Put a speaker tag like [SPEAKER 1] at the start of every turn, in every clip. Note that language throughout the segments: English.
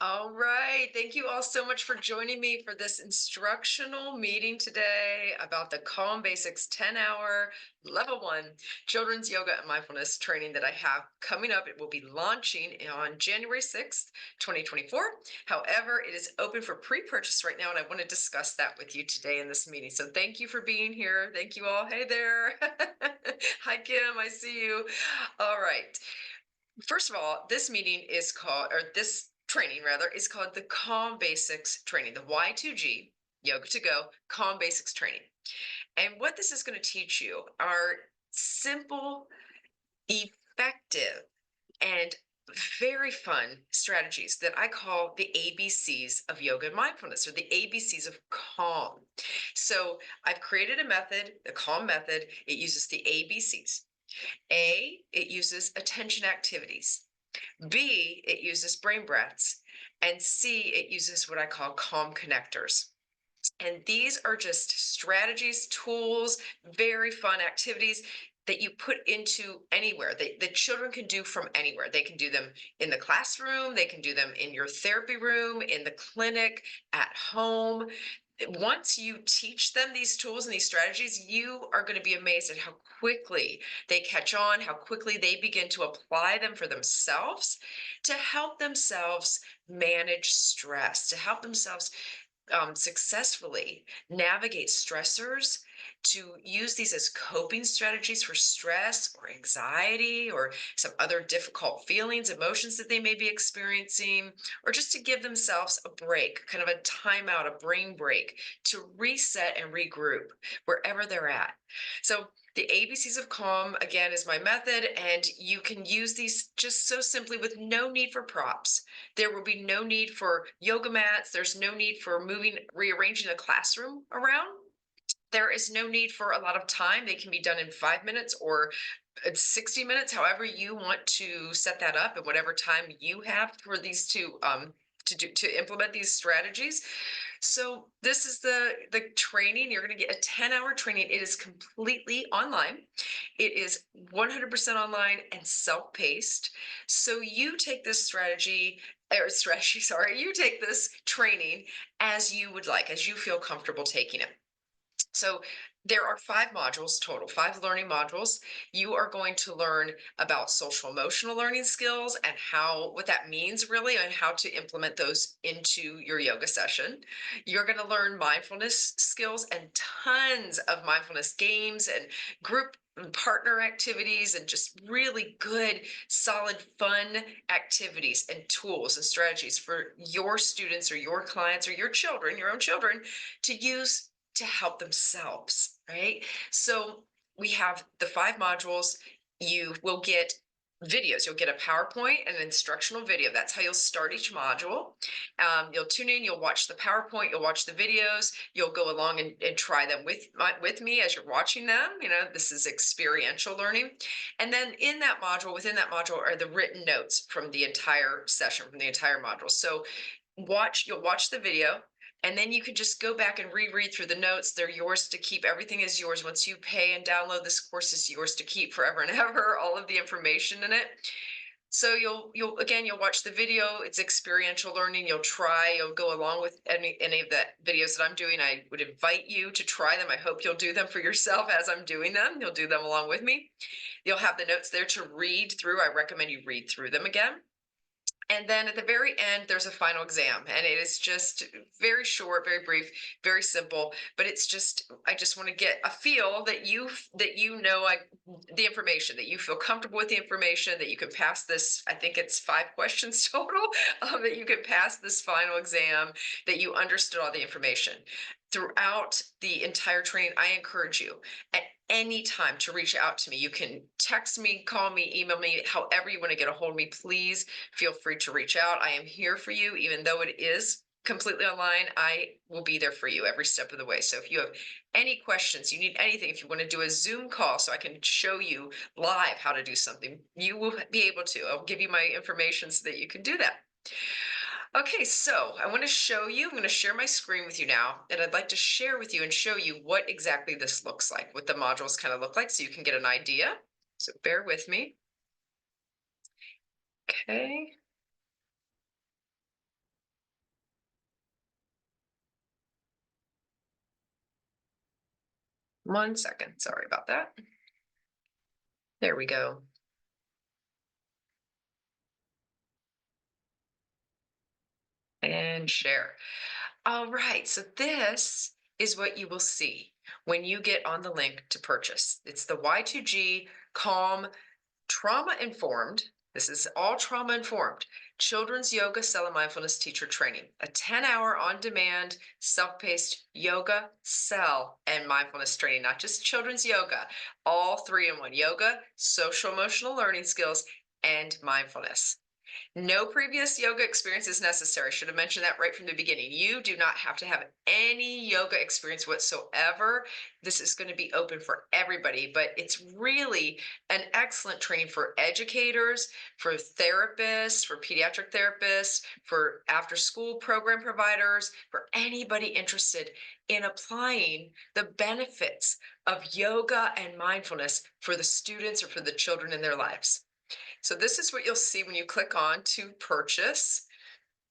[SPEAKER 1] All right. Thank you all so much for joining me for this instructional meeting today about the Calm Basics 10-hour level 1 children's yoga and mindfulness training that I have coming up. It will be launching on January 6th, 2024. However, it is open for pre-purchase right now, and I want to discuss that with you today in this meeting. So thank you for being here. Thank you all. Hey there. Hi, Kim. I see you. All right. First of all, this meeting is called, or this training rather, is called the Calm Basics Training, the Y2G Yoga to Go Calm Basics Training. And what this is going to teach you are simple, effective, and very fun strategies that I call the ABCs of yoga and mindfulness, or the ABCs of calm. So I've created a method, the calm method. It uses the ABCs. A, it uses attention activities. B, it uses brain breaths. And C, it uses what I call calm connectors. And these are just strategies, tools, very fun activities that you put into anywhere. The children can do from anywhere. They can do them in the classroom, they can do them in your therapy room, in the clinic, at home. Once you teach them these tools and these strategies, you are going to be amazed at how quickly they catch on, how quickly they begin to apply them for themselves to help themselves manage stress, to help themselves successfully navigate stressors, to use these as coping strategies for stress or anxiety or some other difficult feelings, emotions that they may be experiencing, or just to give themselves a break, kind of a timeout, a brain break to reset and regroup wherever they're at. So, the ABCs of Calm, again, is my method, and you can use these just so simply with no need for props. There will be no need for yoga mats. There's no need for rearranging the classroom around. There is no need for a lot of time. They can be done in 5 minutes or 60 minutes, however you want to set that up, and whatever time you have for these to implement these strategies. So this is the training. You're going to get a 10-hour training. It is completely online. It is 100% online and self-paced. So you take this sorry, you take this training as you would like, as you feel comfortable taking it. So there are 5 modules total, 5 learning modules. You are going to learn about social emotional learning skills and what that means really, and how to implement those into your yoga session. You're going to learn mindfulness skills and tons of mindfulness games and group and partner activities, and just really good, solid, fun activities and tools and strategies for your students or your clients or your children, your own children, to use to help themselves, right? So we have the 5 modules. You will get videos. You'll get a PowerPoint and an instructional video. That's how you'll start each module. You'll tune in, you'll watch the PowerPoint, you'll watch the videos, you'll go along and try them with me as you're watching them. This is experiential learning. And then within that module are the written notes from the entire session, from the entire module. So you'll watch the video, and then you can just go back and reread through the notes. They're yours to keep. Everything is yours. Once you pay and download, this course is yours to keep forever and ever, all of the information in it. So you'll watch the video. It's experiential learning. You'll go along with any of the videos that I'm doing. I would invite you to try them. I hope you'll do them for yourself as I'm doing them. You'll do them along with me. You'll have the notes there to read through. I recommend you read through them again. And then at the very end, there's a final exam, and it is just very short, very brief, very simple. But I just want to get a feel that the information, that you feel comfortable with the information, that you can pass this. I think it's 5 questions total, that you can pass this final exam, that you understood all the information. Throughout the entire training, I encourage you at any time to reach out to me. You can text me, call me, email me, however you want to get a hold of me. Please feel free to reach out. I am here for you, even though it is completely online. I will be there for you every step of the way. So if you have any questions, you need anything, if you want to do a Zoom call so I can show you live how to do something, you will be able to. I'll give you my information so that you can do that. Okay, so I'm going to share my screen with you now, and I'd like to share with you and show you what exactly this looks like, what the modules kind of look like, so you can get an idea. So bear with me. Okay. 1 second. Sorry about that. There we go. And share. All right, so this is what you will see when you get on the link to purchase. It's the Y2G Calm Trauma Informed. This is all trauma informed. Children's Yoga Cell and Mindfulness Teacher Training, a 10-hour on demand, self paced yoga, cell, and mindfulness training, not just children's yoga, all three in one: yoga, social emotional learning skills, and mindfulness. No previous yoga experience is necessary. Should have mentioned that right from the beginning. You do not have to have any yoga experience whatsoever. This is going to be open for everybody, but it's really an excellent training for educators, for therapists, for pediatric therapists, for after school program providers, for anybody interested in applying the benefits of yoga and mindfulness for the students or for the children in their lives. So this is what you'll see when you click on to purchase.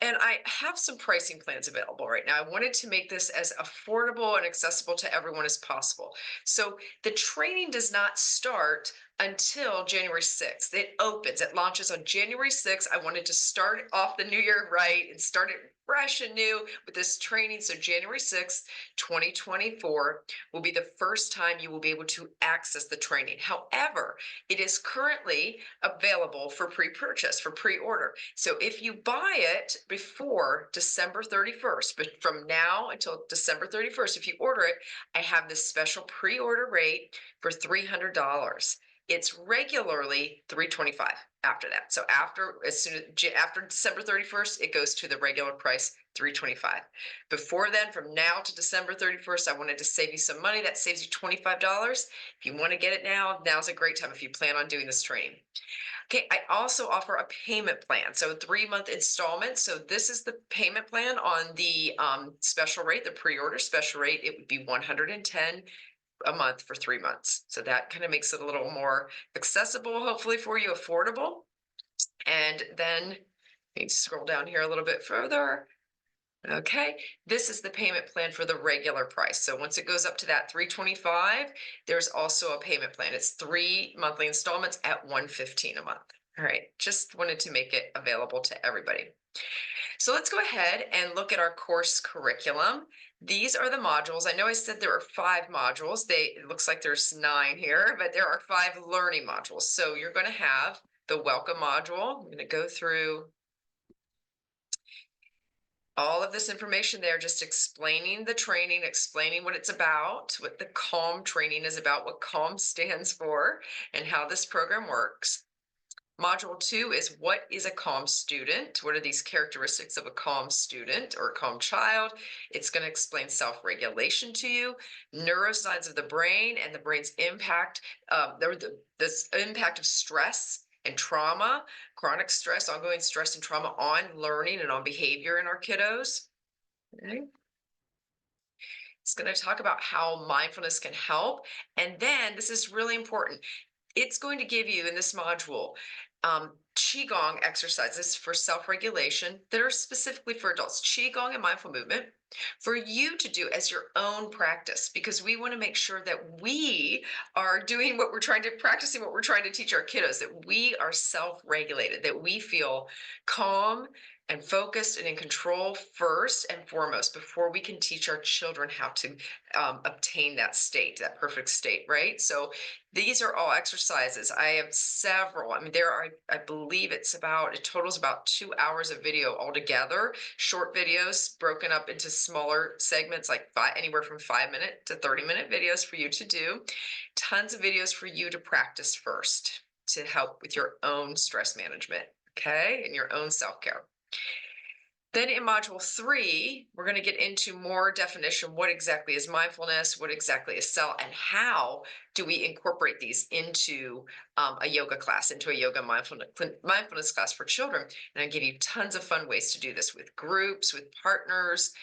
[SPEAKER 1] And I have some pricing plans available right now. I wanted to make this as affordable and accessible to everyone as possible. So the training does not start until January 6th. It opens, it launches on January 6th. I wanted to start off the new year right and start it fresh and new with this training. So January 6th, 2024 will be the first time you will be able to access the training. However, it is currently available for pre-purchase, for pre-order. So if you buy it before December 31st, but from now until December 31st, if you order it, I have this special pre-order rate for $300. It's regularly $325 after that. So after December 31st, it goes to the regular price, $325. Before then, from now to December 31st, I wanted to save you some money. That saves you $25. If you want to get it now, now's a great time if you plan on doing this training. Okay, I also offer a payment plan, so 3-month installments. So this is the payment plan on the special rate, the pre-order special rate. It would be $110 a month for 3 months. So that kind of makes it a little more accessible, hopefully for you, affordable. And then let me scroll down here a little bit further. Okay, this is the payment plan for the regular price. So once it goes up to that $325, there's also a payment plan. It's 3 monthly installments at $115 a month. All right, just wanted to make it available to everybody. So let's go ahead and look at our course curriculum. These are the modules. I know I said there are 5 modules. It looks like there's 9 here, but there are 5 learning modules. So you're going to have the welcome module. I'm going to go through all of this information there, just explaining the training, explaining what it's about, what the CALM training is about, what CALM stands for, and how this program works. Module 2 is, what is a calm student? What are these characteristics of a calm student or a calm child? It's going to explain self-regulation to you, neuroscience of the brain and the brain's impact, this impact of stress and trauma, chronic stress, ongoing stress and trauma on learning and on behavior in our kiddos. Okay. It's going to talk about how mindfulness can help. And then this is really important. It's going to give you in this module Qigong exercises for self-regulation that are specifically for adults, Qigong and mindful movement, for you to do as your own practice, because we want to make sure that we are doing what we're trying to practicing, what we're trying to teach our kiddos, that we are self-regulated, that we feel calm and focused and in control first and foremost before we can teach our children how to obtain that state, that perfect state, right? So these are all exercises. I have several. I mean, I believe it totals about 2 hours of video altogether, short videos broken up into smaller segments, like anywhere from 5-minute to 30-minute videos for you to do. Tons of videos for you to practice first to help with your own stress management, okay, and your own self-care. Then in module 3, we're going to get into more definition. What exactly is mindfulness? What exactly is cell? And how do we incorporate these into a yoga class, into a yoga mindfulness class for children? And I give you tons of fun ways to do this with groups, with partners,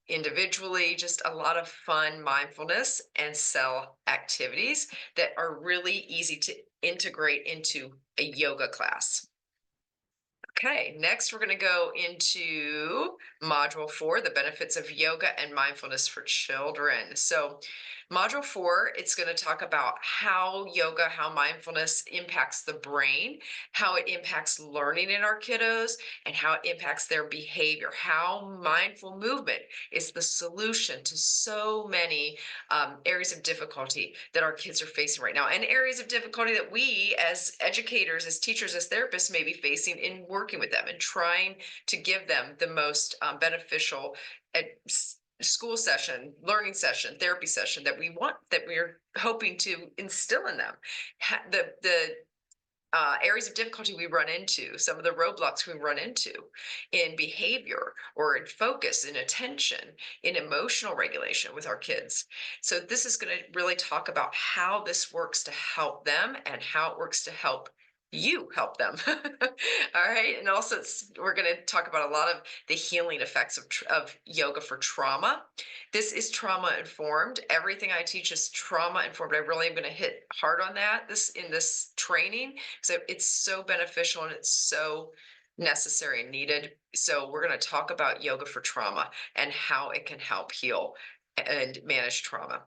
[SPEAKER 1] individually, just a lot of fun mindfulness and cell activities that are really easy to integrate into a yoga class. Okay, next we're going to go into module 4, the benefits of yoga and mindfulness for children. So Module 4, it's going to talk about how yoga, how mindfulness impacts the brain, how it impacts learning in our kiddos, and how it impacts their behavior, how mindful movement is the solution to so many areas of difficulty that our kids are facing right now, and areas of difficulty that we as educators, as teachers, as therapists may be facing in working with them and trying to give them the most beneficial school session, learning session, therapy session that we want, that we're hoping to instill in them. The areas of difficulty we run into, some of the roadblocks we run into in behavior or in focus, in attention, in emotional regulation with our kids. So, this is going to really talk about how this works to help them and how it works to help you help them. All right. And also, we're going to talk about a lot of the healing effects of yoga for trauma. This is trauma informed. Everything I teach is trauma informed. I really am going to hit hard on that in this training. So it's so beneficial and it's so necessary and needed. So we're going to talk about yoga for trauma and how it can help heal and manage trauma.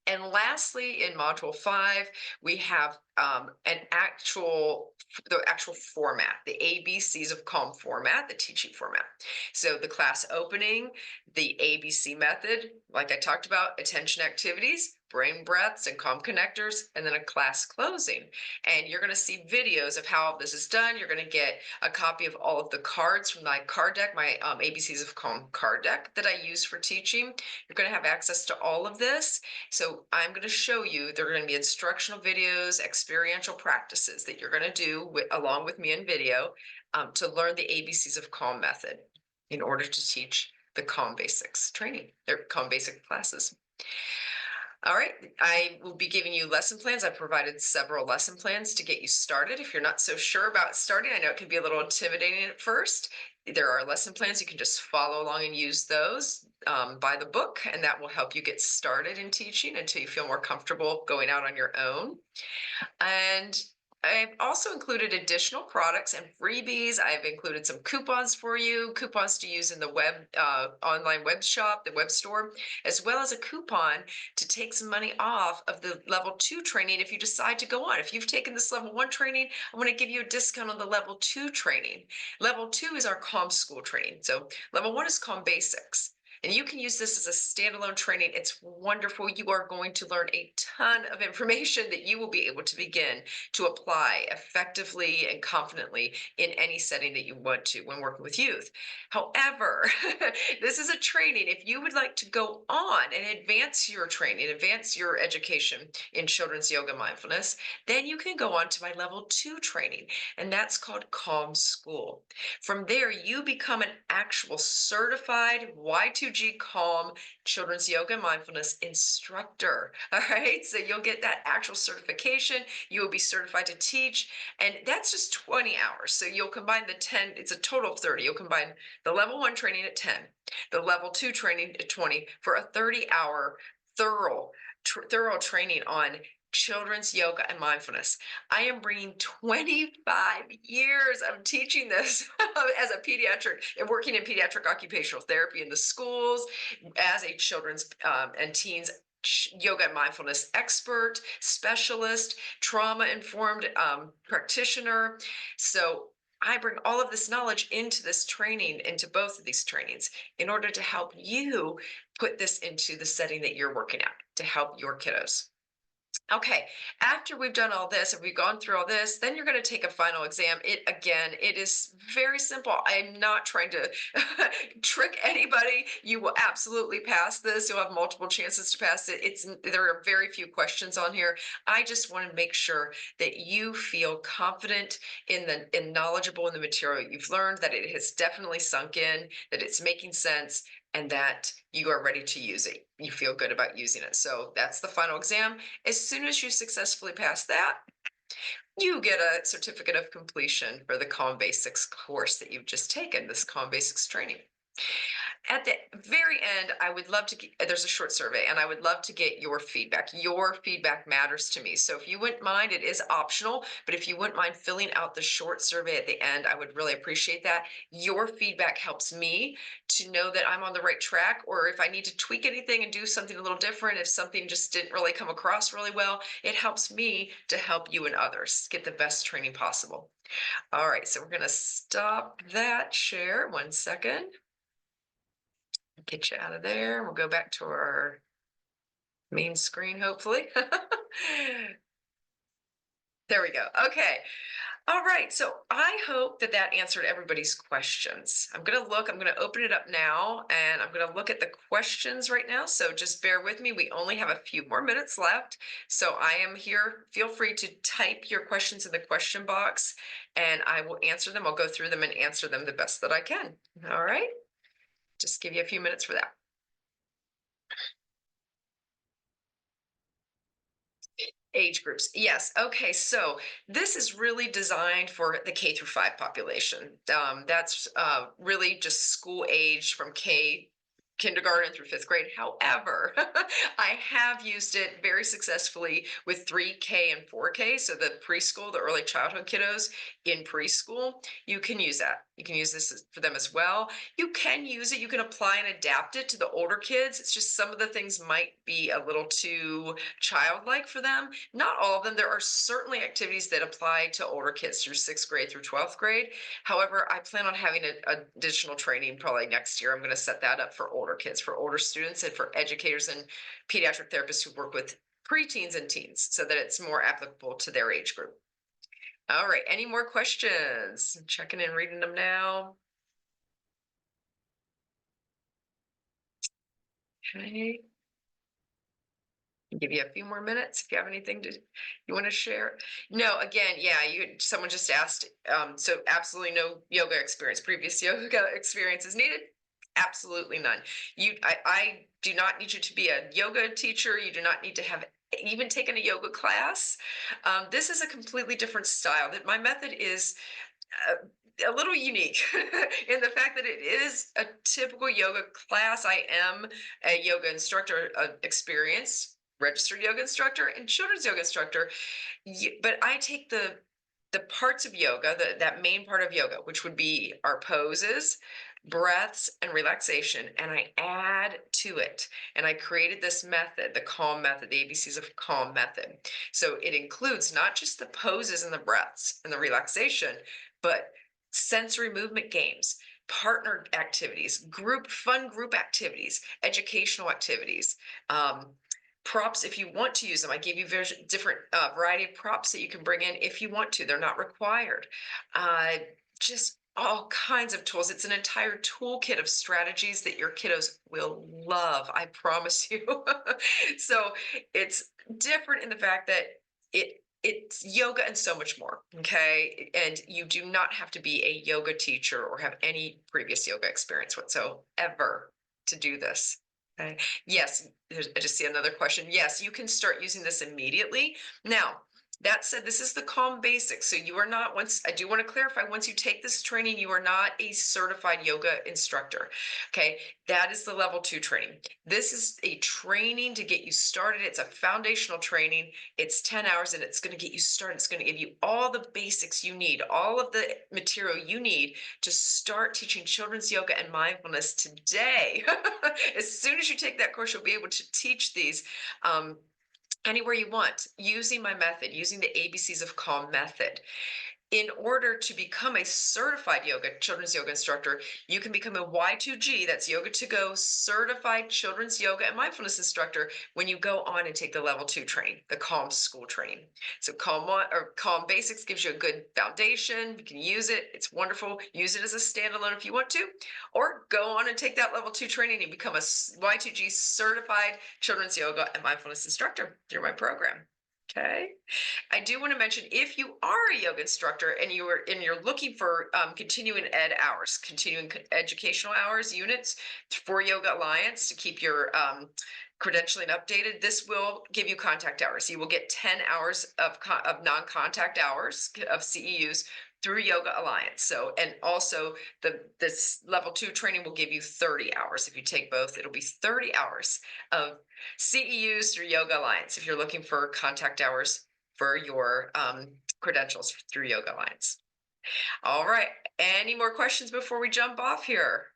[SPEAKER 1] And lastly, in module 5, we have the actual format, the ABCs of Calm format, the teaching format. So the class opening, the ABC method, like I talked about, attention activities, brain breaths and calm connectors, and then a class closing. And you're going to see videos of how this is done. You're going to get a copy of all of the cards from my card deck, my ABCs of Calm card deck that I use for teaching. You're going to have access to all of this. So I'm going to show you, there are going to be instructional videos, experiential practices that you're going to do along with me in video to learn the ABCs of Calm method in order to teach the Calm Basics training, or Calm Basic classes. All right, I will be giving you lesson plans. I provided several lesson plans to get you started. If you're not so sure about starting, I know it can be a little intimidating at first. There are lesson plans. You can just follow along and use those by the book, and that will help you get started in teaching until you feel more comfortable going out on your own. And I've also included additional products and freebies. I've included some coupons for you, coupons to use in the online web shop, the web store, as well as a coupon to take some money off of the level 2 training if you decide to go on. If you've taken this level 1 training, I want to give you a discount on the level 2 training. Level 2 is our Calm School training. So level 1 is Calm Basics. And you can use this as a standalone training. It's wonderful. You are going to learn a ton of information that you will be able to begin to apply effectively and confidently in any setting that you want to when working with youth. However, this is a training. If you would like to go on and advance your training, advance your education in children's yoga mindfulness, then you can go on to my level 2 training, and that's called Calm School. From there, you become an actual certified Y2G Calm children's yoga and mindfulness instructor. All right. So you'll get that actual certification. You will be certified to teach. And that's just 20 hours. So you'll combine the 10, it's a total of 30. You'll combine the level 1 training at 10, the level 2 training at 20 for a 30-hour thorough training on children's yoga and mindfulness. I am bringing 25 years of teaching this as a pediatric and working in pediatric occupational therapy in the schools as a children's and teens yoga and mindfulness expert, specialist, trauma informed practitioner. So I bring all of this knowledge into this training, into both of these trainings, in order to help you put this into the setting that you're working at to help your kiddos. Okay, after we've done all this, and we've gone through all this, then you're going to take a final exam. It is very simple. I'm not trying to trick anybody. You will absolutely pass this. You'll have multiple chances to pass it. There are very few questions on here. I just want to make sure that you feel confident and knowledgeable in the material you've learned, that it has definitely sunk in, that it's making sense, and that you are ready to use it. You feel good about using it. So that's the final exam. As soon as you successfully pass that, you get a certificate of completion for the Calm Basics course that you've just taken, this Calm Basics training. At the very end, I would love to there's a short survey, and I would love to get your feedback. Your feedback matters to me. So if you wouldn't mind, it is optional, but if you wouldn't mind filling out the short survey at the end, I would really appreciate that. Your feedback helps me to know that I'm on the right track, or if I need to tweak anything and do something a little different, if something just didn't really come across really well, it helps me to help you and others get the best training possible. All right, so we're going to stop that share 1 second. Get you out of there. We'll go back to our main screen, hopefully. There we go. Okay. All right. So I hope that that answered everybody's questions. I'm going to open it up now, and I'm going to look at the questions right now. So just bear with me. We only have a few more minutes left. So I am here. Feel free to type your questions in the question box, and I will answer them. I'll go through them and answer them the best that I can. All right. Just give you a few minutes for that. Age groups, yes. Okay, so this is really designed for the K through 5 population. That's really just school age from kindergarten through 5th grade. However, I have used it very successfully with 3K and 4K. So the preschool, the early childhood kiddos in preschool, you can use that. You can use this for them as well. You can use it, you can apply and adapt it to the older kids. It's just some of the things might be a little too childlike for them. Not all of them. There are certainly activities that apply to older kids through 6th grade through 12th grade. However, I plan on having additional training probably next year. I'm going to set that up for older kids, for older students, and for educators and pediatric therapists who work with preteens and teens so that it's more applicable to their age group. All right. Any more questions? I'm checking and reading them now. Okay. Give you a few more minutes if you have anything you want to share. No, again, yeah, someone just asked. So absolutely no yoga experience, previous yoga experience is needed. Absolutely none. I do not need you to be a yoga teacher. You do not need to have even taken a yoga class. This is a completely different style. That my method is a little unique in the fact that it is a typical yoga class. I am a yoga instructor, experienced registered yoga instructor and children's yoga instructor, but I take the parts of yoga, that main part of yoga, which would be our poses, breaths, and relaxation, and I add to it. And I created this method, the calm method, the ABCs of calm method. So it includes not just the poses and the breaths and the relaxation, but sensory movement games, partner activities, fun group activities, educational activities, props if you want to use them. I gave you different variety of props that you can bring in if you want to. They're not required. Just all kinds of tools. It's an entire toolkit of strategies that your kiddos will love. I promise you. So it's different in the fact that it's yoga and so much more. Okay. And you do not have to be a yoga teacher or have any previous yoga experience whatsoever to do this. Okay. Yes, I just see another question. Yes, you can start using this immediately. Now, that said, this is the Calm Basics. So you are not, I do want to clarify, once you take this training, you are not a certified yoga instructor. Okay. That is the level 2 training. This is a training to get you started. It's a foundational training. It's 10 hours and it's going to get you started. It's going to give you all the basics you need, all of the material you need to start teaching children's yoga and mindfulness today. As soon as you take that course, you'll be able to teach these anywhere you want, using my method, using the ABCs of Calm method. In order to become a certified children's yoga instructor, you can become a Y2G, that's Yoga to Go certified children's yoga and mindfulness instructor when you go on and take the level 2 training, the Calm school training. So Calm Basics gives you a good foundation. You can use it. It's wonderful. Use it as a standalone if you want to, or go on and take that level 2 training and become a Y2G certified children's yoga and mindfulness instructor through my program. Okay. I do want to mention, if you are a yoga instructor and you're looking for continuing ed hours, continuing educational hours, units for Yoga Alliance to keep your credentialing updated, this will give you contact hours. You will get 10 hours of non-contact hours of CEUs through Yoga Alliance. So, and also this level 2 training will give you 30 hours. If you take both, it'll be 30 hours of CEUs through Yoga Alliance if you're looking for contact hours for your credentials through Yoga Alliance. All right. Any more questions before we jump off here?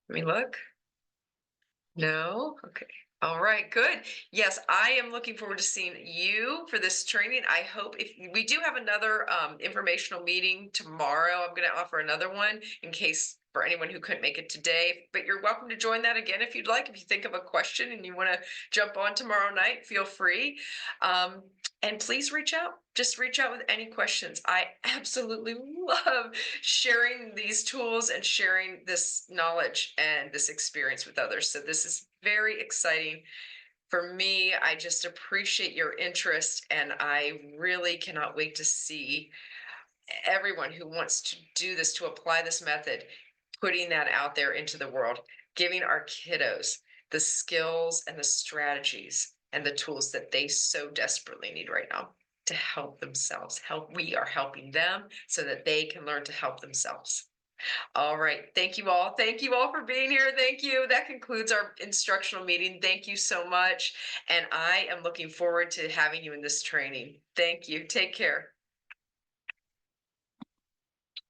[SPEAKER 1] Let me look. No? Okay. All right, good. Yes, I am looking forward to seeing you for this training. I hope if we do have another informational meeting tomorrow, I'm going to offer another one in case for anyone who couldn't make it today. But you're welcome to join that again if you'd like. If you think of a question and you want to jump on tomorrow night, feel free. And please reach out. Just reach out with any questions. I absolutely love sharing these tools and sharing this knowledge and this experience with others. So this is very exciting for me. I just appreciate your interest, and I really cannot wait to see everyone who wants to do this, to apply this method, putting that out there into the world, giving our kiddos the skills and the strategies and the tools that they so desperately need right now to help themselves. We are helping them so that they can learn to help themselves. All right. Thank you all. Thank you all for being here. Thank you. That concludes our instructional meeting. Thank you so much. And I am looking forward to having you in this training. Thank you. Take care.